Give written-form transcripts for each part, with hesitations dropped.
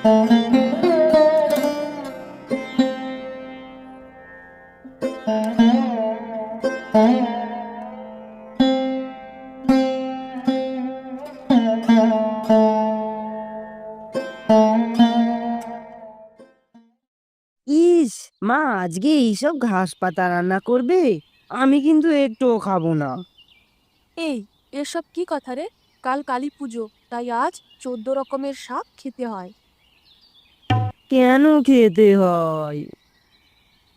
ইস, মা আজকে এইসব ঘাস পাতা রান্না করবে? আমি কিন্তু একটুও খাবো না। এই, এসব কি কথা রে? কাল কালী পুজো, তাই আজ 14 রকমের শাক খেতে হয়। কেন খেতে হয়?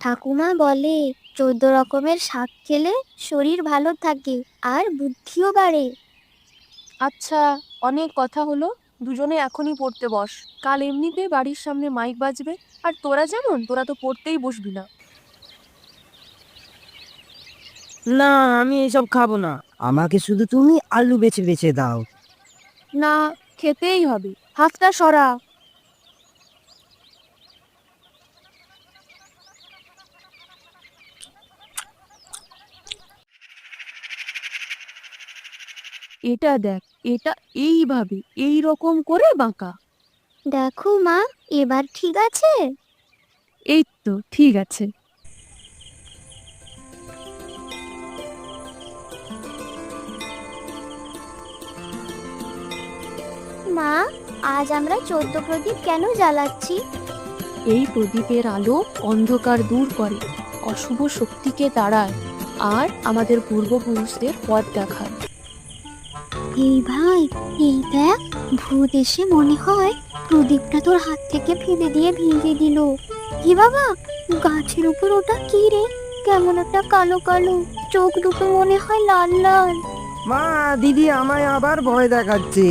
ঠাকুমা বলে 14 রকমের শাক খেলে শরীর ভালো থাকে আর বুদ্ধিও বাড়ে। আচ্ছা, অনেক কথা হলো, দুজনে এখনই পড়তে বস। কাল এমনিতে বাড়ির সামনে মাইক বাজবে, আর তোরা তো পড়তেই বসবি না। না, আমি এসব খাবো না। আমাকে শুধু তুমি আলু বেছে বেছে দাও। না, খেতেই হবে। হাতটা সরা। এটা দেখ, এটা এইভাবে এই রকম করে বাঁকা। দেখো মা, এবার ঠিক আছে? এই তো ঠিক আছে। মা, আজ আমরা 14 প্রদীপ কেন জ্বালাচ্ছি? এই প্রদীপের আলো অন্ধকার দূর করে, অশুভ শক্তিকে তাড়ায়, আর আমাদের পূর্বপুরুষদের পথ দেখায়। এই ভাই, এই দেখ, ভূত এসে মনে হয় প্রদীপটা তোর হাত থেকে ফেলে দিয়ে ভিজে দিল। কি বাবা, গাছের উপর ওটা কি রে? কেমন একটা কালো কালো, চোখ দুটো মনে হয় লাল লাল। মা, দিদি আমায় আবার ভয় দেখাচ্ছে।